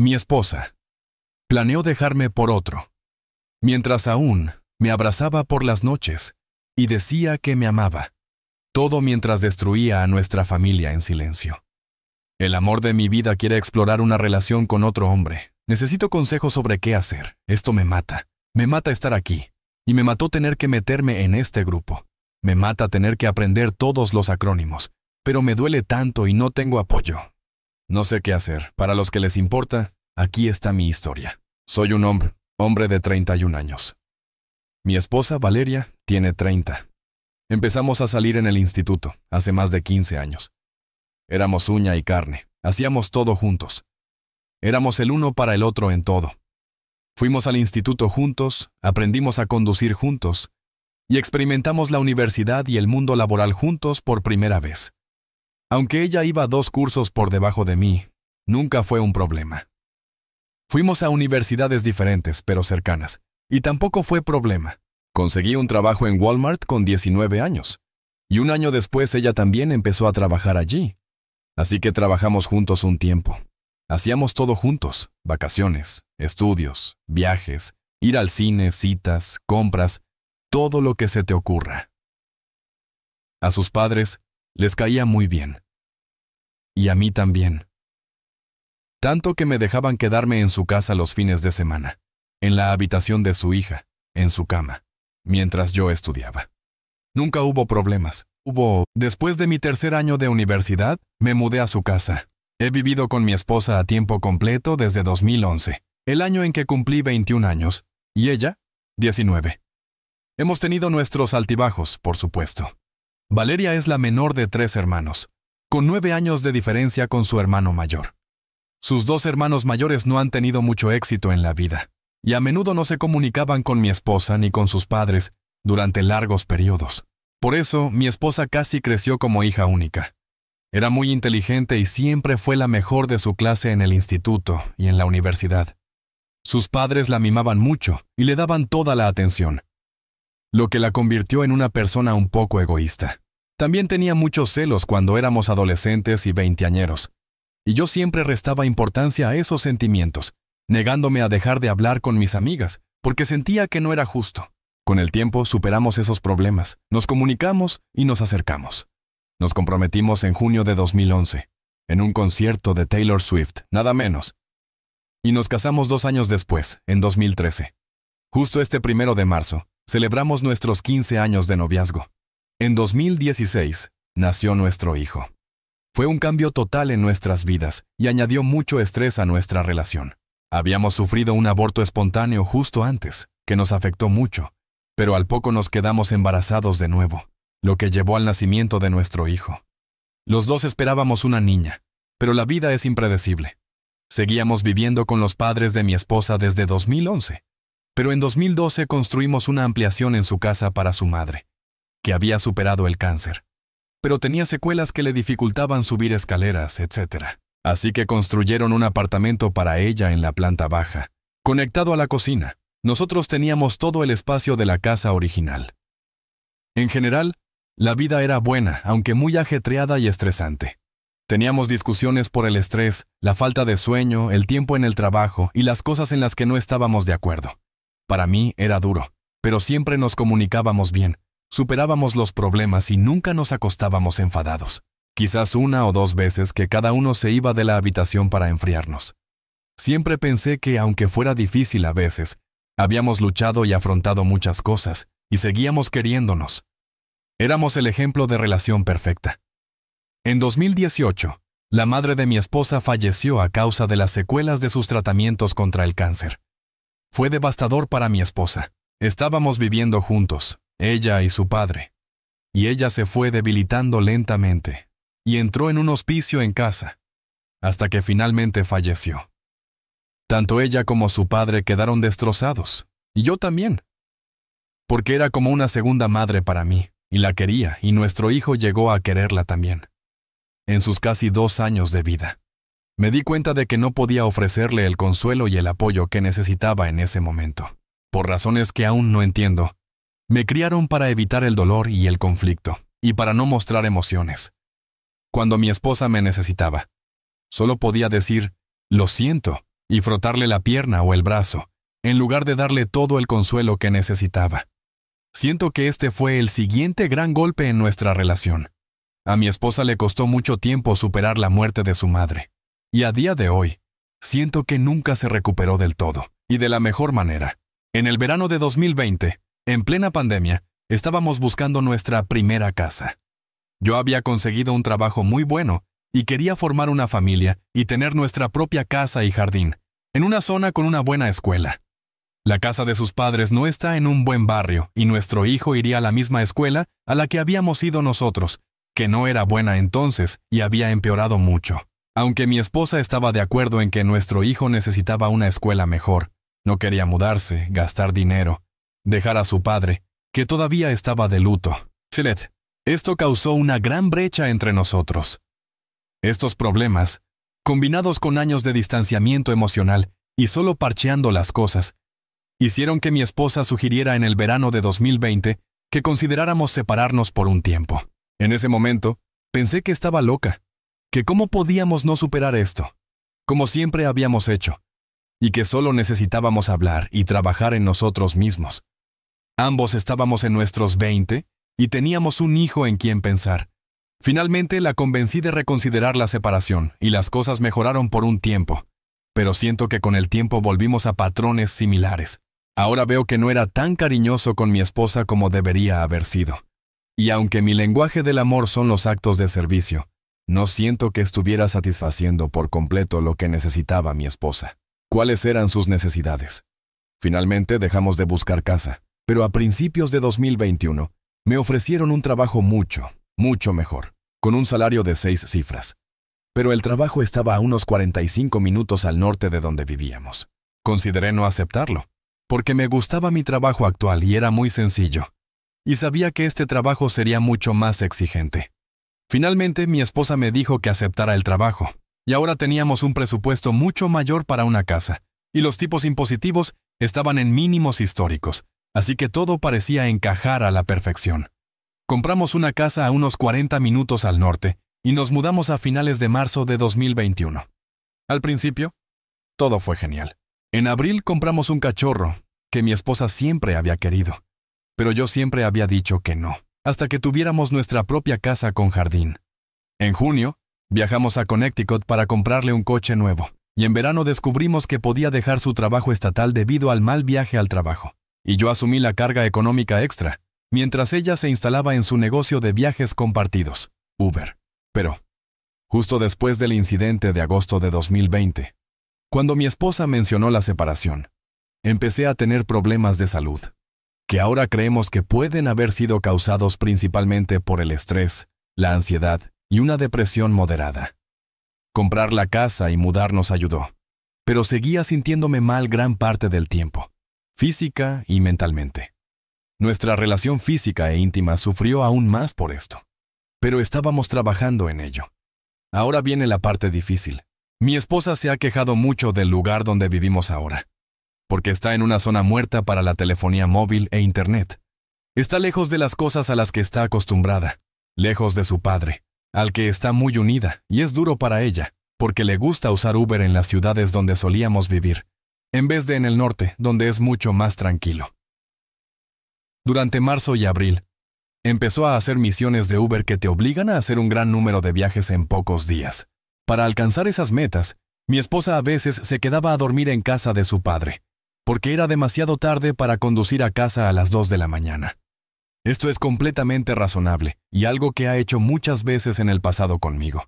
Mi esposa planeó dejarme por otro, mientras aún me abrazaba por las noches y decía que me amaba, todo mientras destruía a nuestra familia en silencio. El amor de mi vida quiere explorar una relación con otro hombre. Necesito consejos sobre qué hacer. Esto me mata. Me mata estar aquí. Y me mató tener que meterme en este grupo. Me mata tener que aprender todos los acrónimos. Pero me duele tanto y no tengo apoyo. No sé qué hacer. Para los que les importa, aquí está mi historia. Soy un hombre de 31 años. Mi esposa, Valeria, tiene 30. Empezamos a salir en el instituto, hace más de 15 años. Éramos uña y carne, hacíamos todo juntos. Éramos el uno para el otro en todo. Fuimos al instituto juntos, aprendimos a conducir juntos, y experimentamos la universidad y el mundo laboral juntos por primera vez. Aunque ella iba 2 cursos por debajo de mí, nunca fue un problema. Fuimos a universidades diferentes, pero cercanas, y tampoco fue problema. Conseguí un trabajo en Walmart con 19 años, y un año después ella también empezó a trabajar allí. Así que trabajamos juntos un tiempo. Hacíamos todo juntos, vacaciones, estudios, viajes, ir al cine, citas, compras, todo lo que se te ocurra. A sus padres les caía muy bien. Y a mí también. Tanto que me dejaban quedarme en su casa los fines de semana, en la habitación de su hija, en su cama, mientras yo estudiaba. Nunca hubo problemas. Después de mi 3er año de universidad, me mudé a su casa. He vivido con mi esposa a tiempo completo desde 2011, el año en que cumplí 21 años, y ella, 19. Hemos tenido nuestros altibajos, por supuesto. Valeria es la menor de 3 hermanos, con 9 años de diferencia con su hermano mayor. Sus 2 hermanos mayores no han tenido mucho éxito en la vida, y a menudo no se comunicaban con mi esposa ni con sus padres durante largos periodos. Por eso, mi esposa casi creció como hija única. Era muy inteligente y siempre fue la mejor de su clase en el instituto y en la universidad. Sus padres la mimaban mucho y le daban toda la atención, lo que la convirtió en una persona un poco egoísta. También tenía muchos celos cuando éramos adolescentes y veinteañeros, y yo siempre restaba importancia a esos sentimientos, negándome a dejar de hablar con mis amigas, porque sentía que no era justo. Con el tiempo superamos esos problemas, nos comunicamos y nos acercamos. Nos comprometimos en junio de 2011, en un concierto de Taylor Swift, nada menos. Y nos casamos 2 años después, en 2013. Justo este 1 de marzo, celebramos nuestros 15 años de noviazgo. En 2016, nació nuestro hijo. Fue un cambio total en nuestras vidas y añadió mucho estrés a nuestra relación. Habíamos sufrido un aborto espontáneo justo antes, que nos afectó mucho. Pero al poco nos quedamos embarazados de nuevo, lo que llevó al nacimiento de nuestro hijo. Los 2 esperábamos una niña, pero la vida es impredecible. Seguíamos viviendo con los padres de mi esposa desde 2011, pero en 2012 construimos una ampliación en su casa para su madre, que había superado el cáncer, pero tenía secuelas que le dificultaban subir escaleras, etc. Así que construyeron un apartamento para ella en la planta baja, conectado a la cocina. Nosotros teníamos todo el espacio de la casa original. En general, la vida era buena, aunque muy ajetreada y estresante. Teníamos discusiones por el estrés, la falta de sueño, el tiempo en el trabajo y las cosas en las que no estábamos de acuerdo. Para mí era duro, pero siempre nos comunicábamos bien, superábamos los problemas y nunca nos acostábamos enfadados. Quizás 1 o 2 veces que cada uno se iba de la habitación para enfriarnos. Siempre pensé que, aunque fuera difícil a veces, habíamos luchado y afrontado muchas cosas, y seguíamos queriéndonos. Éramos el ejemplo de relación perfecta. En 2018, la madre de mi esposa falleció a causa de las secuelas de sus tratamientos contra el cáncer. Fue devastador para mi esposa. Estábamos viviendo juntos, ella y su padre, y ella se fue debilitando lentamente, y entró en un hospicio en casa, hasta que finalmente falleció. Tanto ella como su padre quedaron destrozados, y yo también, porque era como una segunda madre para mí, y la quería, y nuestro hijo llegó a quererla también. En sus casi 2 años de vida, me di cuenta de que no podía ofrecerle el consuelo y el apoyo que necesitaba en ese momento. Por razones que aún no entiendo, me criaron para evitar el dolor y el conflicto, y para no mostrar emociones. Cuando mi esposa me necesitaba, solo podía decir, lo siento, y frotarle la pierna o el brazo, en lugar de darle todo el consuelo que necesitaba. Siento que este fue el siguiente gran golpe en nuestra relación. A mi esposa le costó mucho tiempo superar la muerte de su madre, y a día de hoy, siento que nunca se recuperó del todo, y de la mejor manera. En el verano de 2020, en plena pandemia, estábamos buscando nuestra primera casa. Yo había conseguido un trabajo muy bueno y quería formar una familia y tener nuestra propia casa y jardín, en una zona con una buena escuela. La casa de sus padres no está en un buen barrio y nuestro hijo iría a la misma escuela a la que habíamos ido nosotros, que no era buena entonces y había empeorado mucho. Aunque mi esposa estaba de acuerdo en que nuestro hijo necesitaba una escuela mejor, no quería mudarse, gastar dinero, dejar a su padre, que todavía estaba de luto. Esto causó una gran brecha entre nosotros. Estos problemas, combinados con años de distanciamiento emocional y solo parcheando las cosas, hicieron que mi esposa sugiriera en el verano de 2020 que consideráramos separarnos por un tiempo. En ese momento, pensé que estaba loca, que cómo podíamos no superar esto, como siempre habíamos hecho, y que solo necesitábamos hablar y trabajar en nosotros mismos. Ambos estábamos en nuestros 20 y teníamos un hijo en quien pensar. Finalmente la convencí de reconsiderar la separación y las cosas mejoraron por un tiempo, pero siento que con el tiempo volvimos a patrones similares. Ahora veo que no era tan cariñoso con mi esposa como debería haber sido. Y aunque mi lenguaje del amor son los actos de servicio, no siento que estuviera satisfaciendo por completo lo que necesitaba mi esposa. ¿Cuáles eran sus necesidades? Finalmente dejamos de buscar casa, pero a principios de 2021 me ofrecieron un trabajo mucho mejor, con un salario de 6 cifras. Pero el trabajo estaba a unos 45 minutos al norte de donde vivíamos. Consideré no aceptarlo, porque me gustaba mi trabajo actual y era muy sencillo, y sabía que este trabajo sería mucho más exigente. Finalmente, mi esposa me dijo que aceptara el trabajo, y ahora teníamos un presupuesto mucho mayor para una casa, y los tipos impositivos estaban en mínimos históricos, así que todo parecía encajar a la perfección. Compramos una casa a unos 40 minutos al norte y nos mudamos a finales de marzo de 2021. Al principio, todo fue genial. En abril compramos un cachorro que mi esposa siempre había querido, pero yo siempre había dicho que no, hasta que tuviéramos nuestra propia casa con jardín. En junio, viajamos a Connecticut para comprarle un coche nuevo, y en verano descubrimos que podía dejar su trabajo estatal debido al mal viaje al trabajo, y yo asumí la carga económica extra, mientras ella se instalaba en su negocio de viajes compartidos, Uber. Pero, justo después del incidente de agosto de 2020, cuando mi esposa mencionó la separación, empecé a tener problemas de salud, que ahora creemos que pueden haber sido causados principalmente por el estrés, la ansiedad y una depresión moderada. Comprar la casa y mudarnos ayudó, pero seguía sintiéndome mal gran parte del tiempo, física y mentalmente. Nuestra relación física e íntima sufrió aún más por esto, pero estábamos trabajando en ello. Ahora viene la parte difícil. Mi esposa se ha quejado mucho del lugar donde vivimos ahora, porque está en una zona muerta para la telefonía móvil e internet. Está lejos de las cosas a las que está acostumbrada, lejos de su padre, al que está muy unida, y es duro para ella, porque le gusta usar Uber en las ciudades donde solíamos vivir, en vez de en el norte, donde es mucho más tranquilo. Durante marzo y abril, empezó a hacer misiones de Uber que te obligan a hacer un gran número de viajes en pocos días. Para alcanzar esas metas, mi esposa a veces se quedaba a dormir en casa de su padre, porque era demasiado tarde para conducir a casa a las 2 de la mañana. Esto es completamente razonable y algo que ha hecho muchas veces en el pasado conmigo.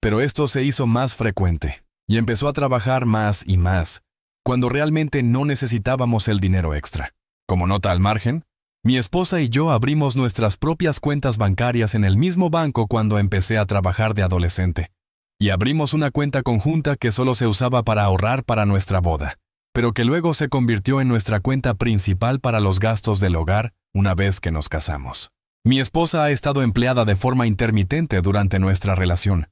Pero esto se hizo más frecuente y empezó a trabajar más y más, cuando realmente no necesitábamos el dinero extra. Como nota al margen, mi esposa y yo abrimos nuestras propias cuentas bancarias en el mismo banco cuando empecé a trabajar de adolescente, y abrimos una cuenta conjunta que solo se usaba para ahorrar para nuestra boda, pero que luego se convirtió en nuestra cuenta principal para los gastos del hogar una vez que nos casamos. Mi esposa ha estado empleada de forma intermitente durante nuestra relación,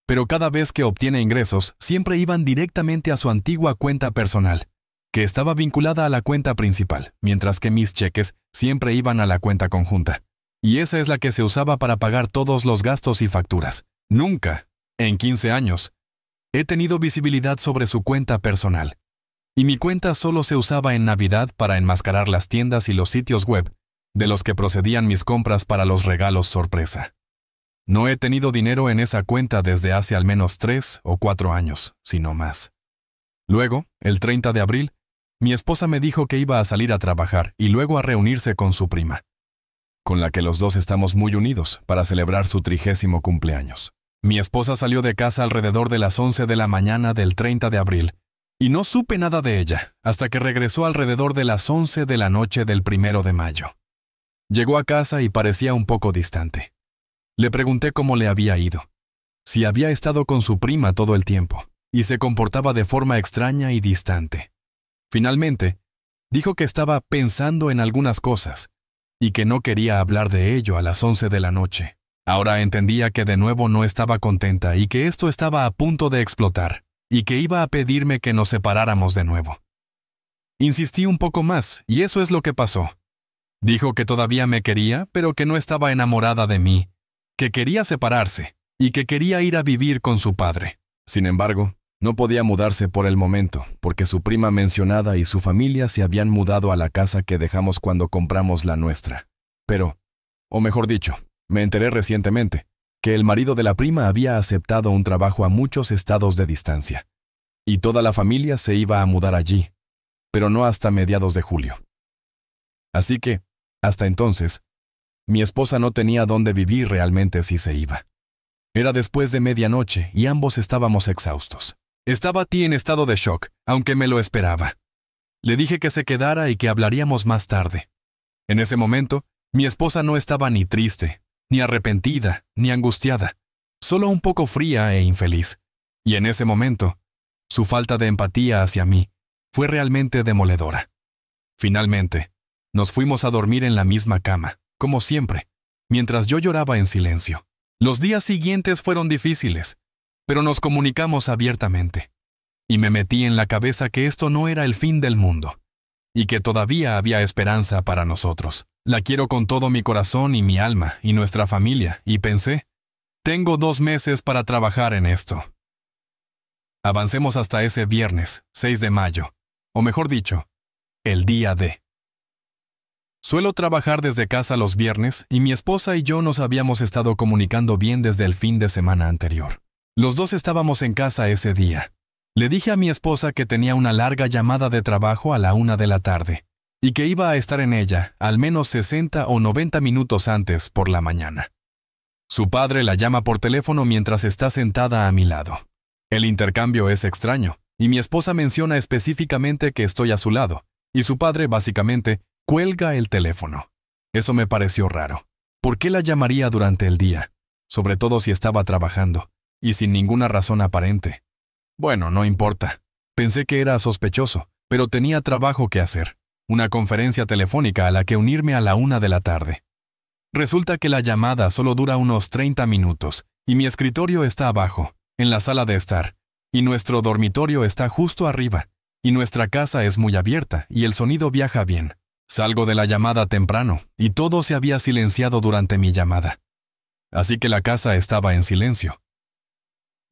pero cada vez que obtiene ingresos siempre iban directamente a su antigua cuenta personal, que estaba vinculada a la cuenta principal, mientras que mis cheques siempre iban a la cuenta conjunta. Y esa es la que se usaba para pagar todos los gastos y facturas. Nunca, en 15 años, He tenido visibilidad sobre su cuenta personal, y mi cuenta solo se usaba en Navidad para enmascarar las tiendas y los sitios web de los que procedían mis compras para los regalos sorpresa. No he tenido dinero en esa cuenta desde hace al menos 3 o 4 años, si no más. Luego, el 30 de abril, mi esposa me dijo que iba a salir a trabajar y luego a reunirse con su prima, con la que los dos estamos muy unidos para celebrar su 30º cumpleaños. Mi esposa salió de casa alrededor de las 11 de la mañana del 30 de abril, y no supe nada de ella hasta que regresó alrededor de las 11 de la noche del 1 de mayo. Llegó a casa y parecía un poco distante. Le pregunté cómo le había ido, si había estado con su prima todo el tiempo, y se comportaba de forma extraña y distante. Finalmente, dijo que estaba pensando en algunas cosas, y que no quería hablar de ello a las 11 de la noche. Ahora entendía que de nuevo no estaba contenta y que esto estaba a punto de explotar, y que iba a pedirme que nos separáramos de nuevo. Insistí un poco más, y eso es lo que pasó. Dijo que todavía me quería, pero que no estaba enamorada de mí, que quería separarse, y que quería ir a vivir con su padre. Sin embargo, no podía mudarse por el momento, porque su prima mencionada y su familia se habían mudado a la casa que dejamos cuando compramos la nuestra. Pero, o mejor dicho, me enteré recientemente que el marido de la prima había aceptado un trabajo a muchos estados de distancia, y toda la familia se iba a mudar allí, pero no hasta mediados de julio. Así que, hasta entonces, mi esposa no tenía dónde vivir realmente si se iba. Era después de medianoche y ambos estábamos exhaustos. Estaba Ti en estado de shock, aunque me lo esperaba. Le dije que se quedara y que hablaríamos más tarde. En ese momento, mi esposa no estaba ni triste, ni arrepentida, ni angustiada, solo un poco fría e infeliz. Y en ese momento, su falta de empatía hacia mí fue realmente demoledora. Finalmente, nos fuimos a dormir en la misma cama, como siempre, mientras yo lloraba en silencio. Los días siguientes fueron difíciles, pero nos comunicamos abiertamente. Y me metí en la cabeza que esto no era el fin del mundo, y que todavía había esperanza para nosotros. La quiero con todo mi corazón y mi alma y nuestra familia, y pensé, tengo 2 meses para trabajar en esto. Avancemos hasta ese viernes, 6 de mayo, o mejor dicho, el día D. Suelo trabajar desde casa los viernes y mi esposa y yo nos habíamos estado comunicando bien desde el fin de semana anterior. Los dos estábamos en casa ese día. Le dije a mi esposa que tenía una larga llamada de trabajo a la 1 de la tarde y que iba a estar en ella al menos 60 o 90 minutos antes por la mañana. Su padre la llama por teléfono mientras está sentada a mi lado. El intercambio es extraño y mi esposa menciona específicamente que estoy a su lado y su padre básicamente cuelga el teléfono. Eso me pareció raro. ¿Por qué la llamaría durante el día? Sobre todo si estaba trabajando, y sin ninguna razón aparente. Bueno, no importa. Pensé que era sospechoso, pero tenía trabajo que hacer. Una conferencia telefónica a la que unirme a la 1 de la tarde. Resulta que la llamada solo dura unos 30 minutos, y mi escritorio está abajo, en la sala de estar, y nuestro dormitorio está justo arriba, y nuestra casa es muy abierta, y el sonido viaja bien. Salgo de la llamada temprano, y todo se había silenciado durante mi llamada. Así que la casa estaba en silencio.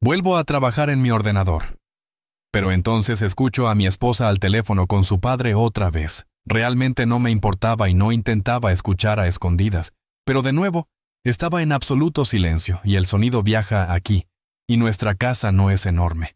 Vuelvo a trabajar en mi ordenador. Pero entonces escucho a mi esposa al teléfono con su padre otra vez. Realmente no me importaba y no intentaba escuchar a escondidas, pero de nuevo, estaba en absoluto silencio y el sonido viaja aquí, y nuestra casa no es enorme.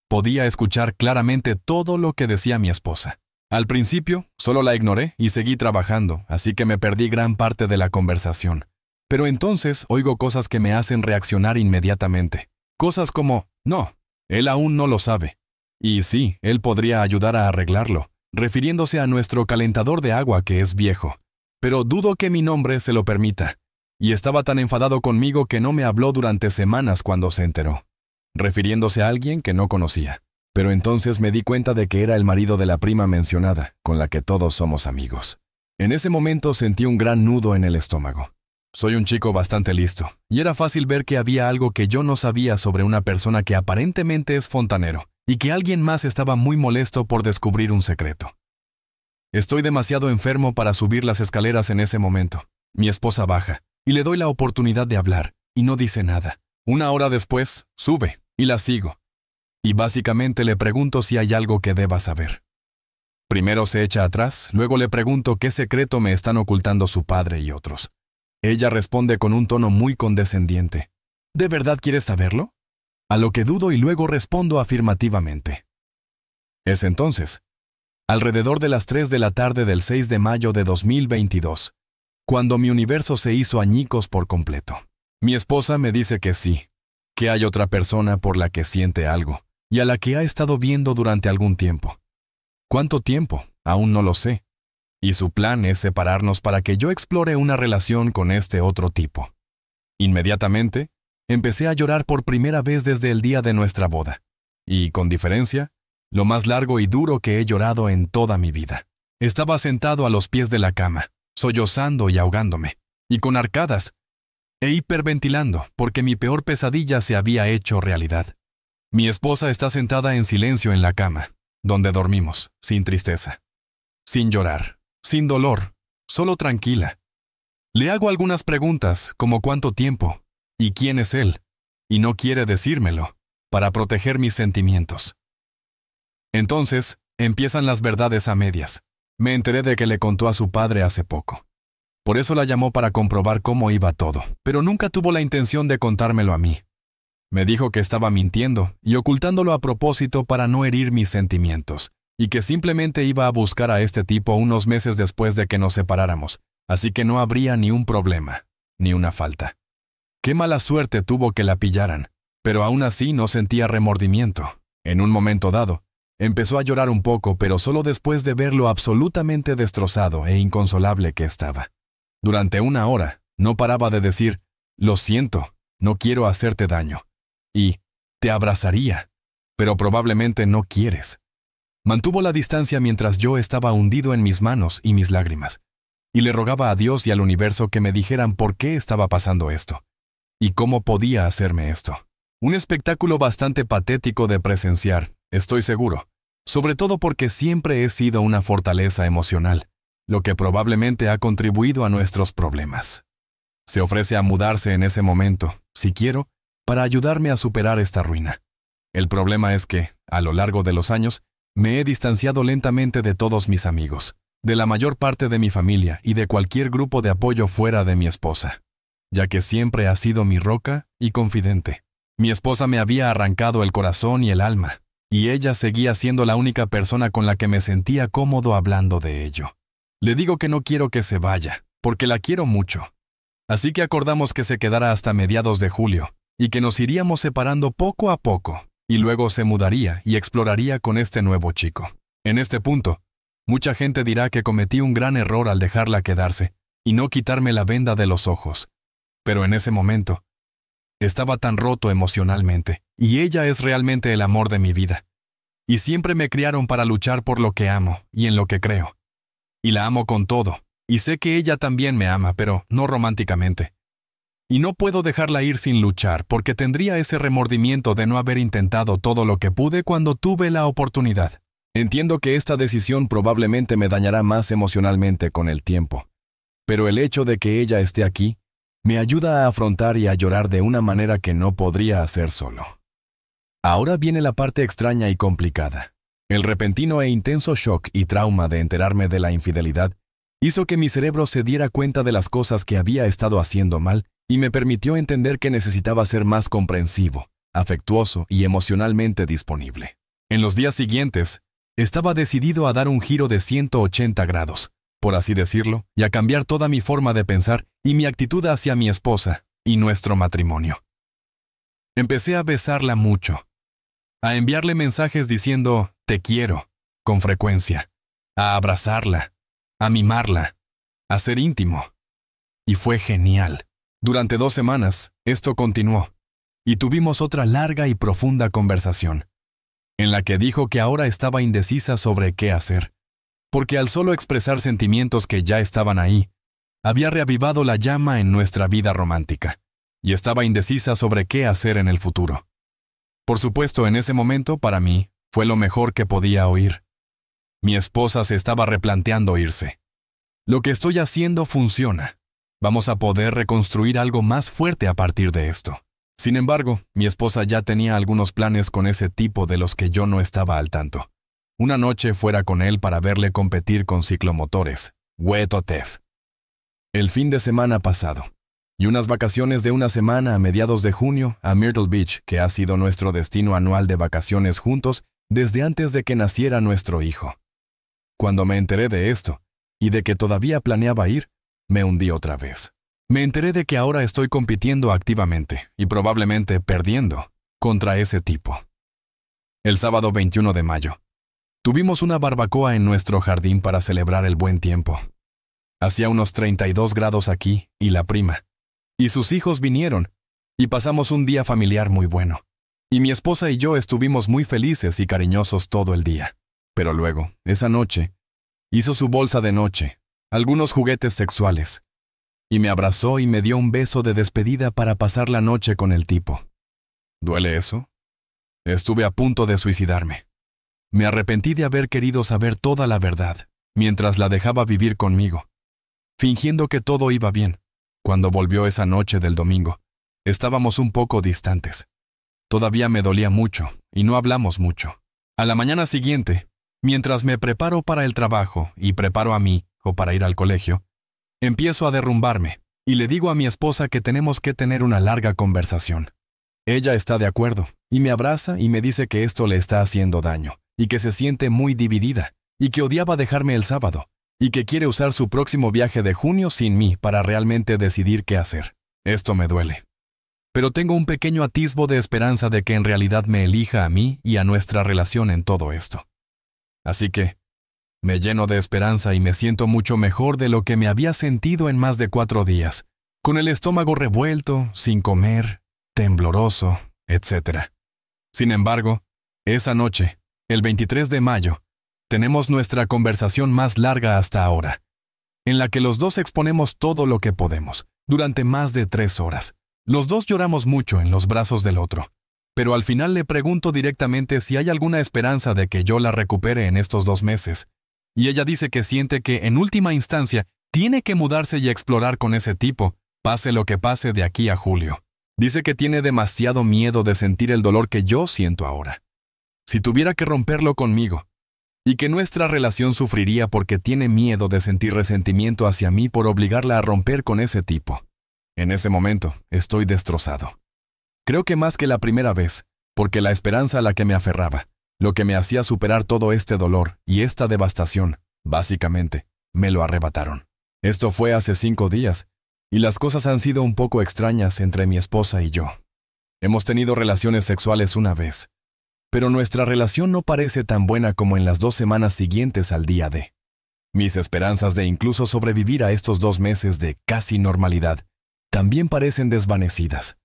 Podía escuchar claramente todo lo que decía mi esposa. Al principio, solo la ignoré y seguí trabajando, así que me perdí gran parte de la conversación. Pero entonces oigo cosas que me hacen reaccionar inmediatamente. Cosas como, no, él aún no lo sabe. Y sí, él podría ayudar a arreglarlo, refiriéndose a nuestro calentador de agua que es viejo. Pero dudo que mi nombre se lo permita. Y estaba tan enfadado conmigo que no me habló durante semanas cuando se enteró, refiriéndose a alguien que no conocía. Pero entonces me di cuenta de que era el marido de la prima mencionada, con la que todos somos amigos. En ese momento sentí un gran nudo en el estómago. Soy un chico bastante listo, y era fácil ver que había algo que yo no sabía sobre una persona que aparentemente es fontanero, y que alguien más estaba muy molesto por descubrir un secreto. Estoy demasiado enfermo para subir las escaleras en ese momento. Mi esposa baja, y le doy la oportunidad de hablar, y no dice nada. 1 hora después, sube, y la sigo. y básicamente le pregunto si hay algo que deba saber. Primero se echa atrás, luego le pregunto qué secreto me están ocultando su padre y otros. Ella responde con un tono muy condescendiente. ¿De verdad quieres saberlo? A lo que dudo y luego respondo afirmativamente. Es entonces, alrededor de las 3 de la tarde del 6 de mayo de 2022, cuando mi universo se hizo añicos por completo. Mi esposa me dice que sí, que hay otra persona por la que siente algo, y a la que ha estado viendo durante algún tiempo. ¿Cuánto tiempo? Aún no lo sé. Y su plan es separarnos para que yo explore una relación con este otro tipo. Inmediatamente, empecé a llorar por primera vez desde el día de nuestra boda. Y, con diferencia, lo más largo y duro que he llorado en toda mi vida. Estaba sentado a los pies de la cama, sollozando y ahogándome, y con arcadas, e hiperventilando, porque mi peor pesadilla se había hecho realidad. Mi esposa está sentada en silencio en la cama, donde dormimos, sin tristeza, sin llorar, sin dolor, solo tranquila. Le hago algunas preguntas, como cuánto tiempo, y quién es él, y no quiere decírmelo, para proteger mis sentimientos. Entonces, empiezan las verdades a medias. Me enteré de que le contó a su padre hace poco. Por eso la llamó para comprobar cómo iba todo, pero nunca tuvo la intención de contármelo a mí. Me dijo que estaba mintiendo y ocultándolo a propósito para no herir mis sentimientos, y que simplemente iba a buscar a este tipo unos meses después de que nos separáramos, así que no habría ni un problema, ni una falta. Qué mala suerte tuvo que la pillaran, pero aún así no sentía remordimiento. En un momento dado, empezó a llorar un poco, pero solo después de ver lo absolutamente destrozado e inconsolable que estaba. Durante una hora, no paraba de decir, «Lo siento, no quiero hacerte daño», y «Te abrazaría, pero probablemente no quieres». Mantuvo la distancia mientras yo estaba hundido en mis manos y mis lágrimas, y le rogaba a Dios y al universo que me dijeran por qué estaba pasando esto, y cómo podía hacerme esto. Un espectáculo bastante patético de presenciar, estoy seguro, sobre todo porque siempre he sido una fortaleza emocional, lo que probablemente ha contribuido a nuestros problemas. Se ofrece a mudarse en ese momento, si quiero, para ayudarme a superar esta ruina. El problema es que, a lo largo de los años, me he distanciado lentamente de todos mis amigos, de la mayor parte de mi familia y de cualquier grupo de apoyo fuera de mi esposa, ya que siempre ha sido mi roca y confidente. Mi esposa me había arrancado el corazón y el alma, y ella seguía siendo la única persona con la que me sentía cómodo hablando de ello. Le digo que no quiero que se vaya, porque la quiero mucho. Así que acordamos que se quedara hasta mediados de julio, y que nos iríamos separando poco a poco, y luego se mudaría y exploraría con este nuevo chico. En este punto, mucha gente dirá que cometí un gran error al dejarla quedarse, y no quitarme la venda de los ojos. Pero en ese momento, estaba tan roto emocionalmente, y ella es realmente el amor de mi vida. Y siempre me criaron para luchar por lo que amo y en lo que creo. Y la amo con todo, y sé que ella también me ama, pero no románticamente. Y no puedo dejarla ir sin luchar, porque tendría ese remordimiento de no haber intentado todo lo que pude cuando tuve la oportunidad. Entiendo que esta decisión probablemente me dañará más emocionalmente con el tiempo, pero el hecho de que ella esté aquí me ayuda a afrontar y a llorar de una manera que no podría hacer solo. Ahora viene la parte extraña y complicada. El repentino e intenso shock y trauma de enterarme de la infidelidad hizo que mi cerebro se diera cuenta de las cosas que había estado haciendo mal y me permitió entender que necesitaba ser más comprensivo, afectuoso y emocionalmente disponible. En los días siguientes, estaba decidido a dar un giro de 180 grados, por así decirlo, y a cambiar toda mi forma de pensar y mi actitud hacia mi esposa y nuestro matrimonio. Empecé a besarla mucho, a enviarle mensajes diciendo «te quiero» con frecuencia, a abrazarla, a mimarla, a ser íntimo. Y fue genial. Durante 2 semanas, esto continuó, y tuvimos otra larga y profunda conversación, en la que dijo que ahora estaba indecisa sobre qué hacer, porque al solo expresar sentimientos que ya estaban ahí, había reavivado la llama en nuestra vida romántica, y estaba indecisa sobre qué hacer en el futuro. Por supuesto, en ese momento, para mí, fue lo mejor que podía oír. Mi esposa se estaba replanteando irse. Lo que estoy haciendo funciona. Vamos a poder reconstruir algo más fuerte a partir de esto. Sin embargo, mi esposa ya tenía algunos planes con ese tipo de los que yo no estaba al tanto. Una noche fuera con él para verle competir con ciclomotores, Wetotef. El fin de semana pasado, y unas vacaciones de una semana a mediados de junio a Myrtle Beach, que ha sido nuestro destino anual de vacaciones juntos desde antes de que naciera nuestro hijo. Cuando me enteré de esto, y de que todavía planeaba ir, me hundí otra vez. Me enteré de que ahora estoy compitiendo activamente, y probablemente perdiendo, contra ese tipo. El sábado 21 de mayo, tuvimos una barbacoa en nuestro jardín para celebrar el buen tiempo. Hacía unos 32 grados aquí, y la prima y sus hijos vinieron, y pasamos un día familiar muy bueno. Y mi esposa y yo estuvimos muy felices y cariñosos todo el día. Pero luego, esa noche, hizo su bolsa de noche, algunos juguetes sexuales, y me abrazó y me dio un beso de despedida para pasar la noche con el tipo. ¿Duele eso? Estuve a punto de suicidarme. Me arrepentí de haber querido saber toda la verdad, mientras la dejaba vivir conmigo, fingiendo que todo iba bien. Cuando volvió esa noche del domingo, estábamos un poco distantes. Todavía me dolía mucho, y no hablamos mucho. A la mañana siguiente, mientras me preparo para el trabajo y preparo a mi hijo para ir al colegio, empiezo a derrumbarme, y le digo a mi esposa que tenemos que tener una larga conversación. Ella está de acuerdo, y me abraza y me dice que esto le está haciendo daño, y que se siente muy dividida, y que odiaba dejarme el sábado, y que quiere usar su próximo viaje de junio sin mí para realmente decidir qué hacer. Esto me duele. Pero tengo un pequeño atisbo de esperanza de que en realidad me elija a mí y a nuestra relación en todo esto. Así que, me lleno de esperanza y me siento mucho mejor de lo que me había sentido en más de 4 días, con el estómago revuelto, sin comer, tembloroso, etc. Sin embargo, esa noche, el 23 de mayo, tenemos nuestra conversación más larga hasta ahora, en la que los dos exponemos todo lo que podemos, durante más de 3 horas. Los dos lloramos mucho en los brazos del otro, pero al final le pregunto directamente si hay alguna esperanza de que yo la recupere en estos 2 meses, y ella dice que siente que, en última instancia, tiene que mudarse y explorar con ese tipo, pase lo que pase de aquí a julio. Dice que tiene demasiado miedo de sentir el dolor que yo siento ahora. Si tuviera que romperlo conmigo, y que nuestra relación sufriría porque tiene miedo de sentir resentimiento hacia mí por obligarla a romper con ese tipo. En ese momento, estoy destrozado. Creo que más que la primera vez, porque la esperanza a la que me aferraba, lo que me hacía superar todo este dolor y esta devastación, básicamente, me lo arrebataron. Esto fue hace 5 días, y las cosas han sido un poco extrañas entre mi esposa y yo. Hemos tenido relaciones sexuales una vez, pero nuestra relación no parece tan buena como en las 2 semanas siguientes al día D. Mis esperanzas de incluso sobrevivir a estos 2 meses de casi normalidad también parecen desvanecidas.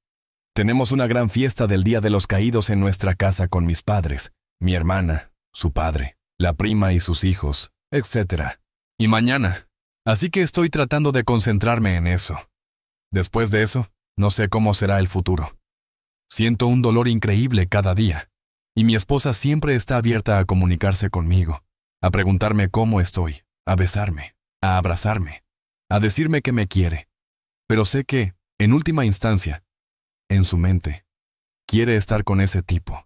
Tenemos una gran fiesta del Día de los Caídos en nuestra casa con mis padres, mi hermana, su padre, la prima y sus hijos, etc. Y mañana. Así que estoy tratando de concentrarme en eso. Después de eso, no sé cómo será el futuro. Siento un dolor increíble cada día. Y mi esposa siempre está abierta a comunicarse conmigo, a preguntarme cómo estoy, a besarme, a abrazarme, a decirme que me quiere. Pero sé que, en última instancia, en su mente, quiere estar con ese tipo.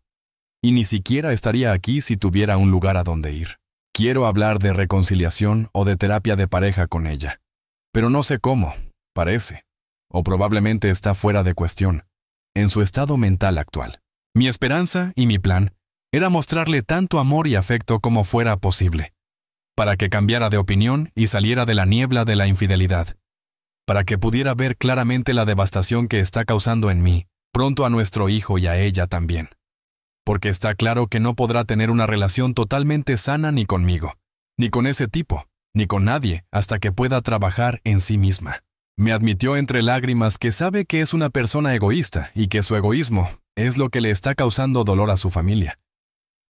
Y ni siquiera estaría aquí si tuviera un lugar a donde ir. Quiero hablar de reconciliación o de terapia de pareja con ella. Pero no sé cómo, parece, o probablemente está fuera de cuestión, en su estado mental actual. Mi esperanza y mi plan era mostrarle tanto amor y afecto como fuera posible, para que cambiara de opinión y saliera de la niebla de la infidelidad, para que pudiera ver claramente la devastación que está causando en mí, pronto a nuestro hijo y a ella también. Porque está claro que no podrá tener una relación totalmente sana ni conmigo, ni con ese tipo, ni con nadie, hasta que pueda trabajar en sí misma. Me admitió entre lágrimas que sabe que es una persona egoísta y que su egoísmo es lo que le está causando dolor a su familia,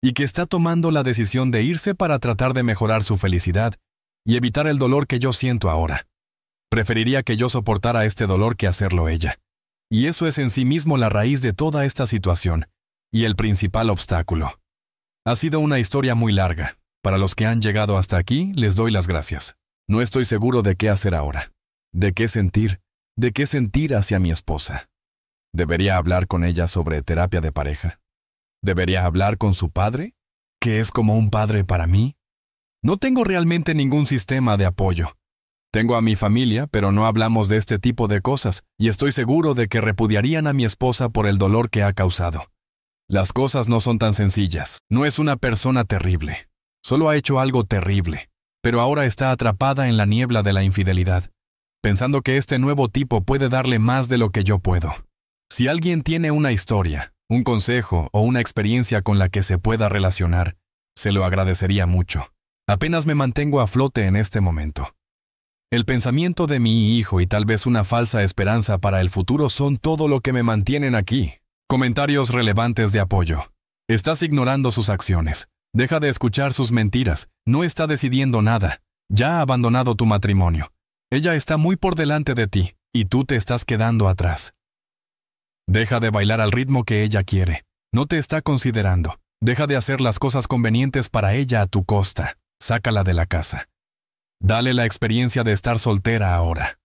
y que está tomando la decisión de irse para tratar de mejorar su felicidad y evitar el dolor que yo siento ahora. Preferiría que yo soportara este dolor que hacerlo ella. Y eso es en sí mismo la raíz de toda esta situación, y el principal obstáculo. Ha sido una historia muy larga. Para los que han llegado hasta aquí, les doy las gracias. No estoy seguro de qué hacer ahora, de qué sentir hacia mi esposa. ¿Debería hablar con ella sobre terapia de pareja? ¿Debería hablar con su padre, que es como un padre para mí? No tengo realmente ningún sistema de apoyo. Tengo a mi familia, pero no hablamos de este tipo de cosas, y estoy seguro de que repudiarían a mi esposa por el dolor que ha causado. Las cosas no son tan sencillas. No es una persona terrible. Solo ha hecho algo terrible, pero ahora está atrapada en la niebla de la infidelidad, pensando que este nuevo tipo puede darle más de lo que yo puedo. Si alguien tiene una historia, un consejo o una experiencia con la que se pueda relacionar, se lo agradecería mucho. Apenas me mantengo a flote en este momento. El pensamiento de mi hijo y tal vez una falsa esperanza para el futuro son todo lo que me mantienen aquí. Comentarios relevantes de apoyo. Estás ignorando sus acciones. Deja de escuchar sus mentiras. No está decidiendo nada. Ya ha abandonado tu matrimonio. Ella está muy por delante de ti, y tú te estás quedando atrás. Deja de bailar al ritmo que ella quiere. No te está considerando. Deja de hacer las cosas convenientes para ella a tu costa. Sácala de la casa. Dale la experiencia de estar soltera ahora.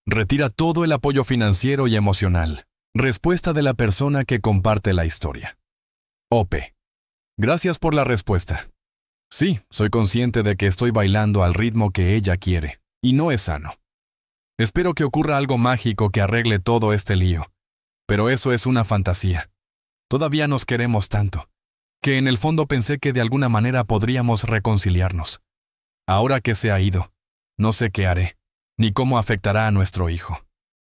Retira todo el apoyo financiero y emocional. Respuesta de la persona que comparte la historia. Ope. Gracias por la respuesta. Sí, soy consciente de que estoy bailando al ritmo que ella quiere, y no es sano. Espero que ocurra algo mágico que arregle todo este lío. Pero eso es una fantasía. Todavía nos queremos tanto, que en el fondo pensé que de alguna manera podríamos reconciliarnos. Ahora que se ha ido, no sé qué haré, ni cómo afectará a nuestro hijo.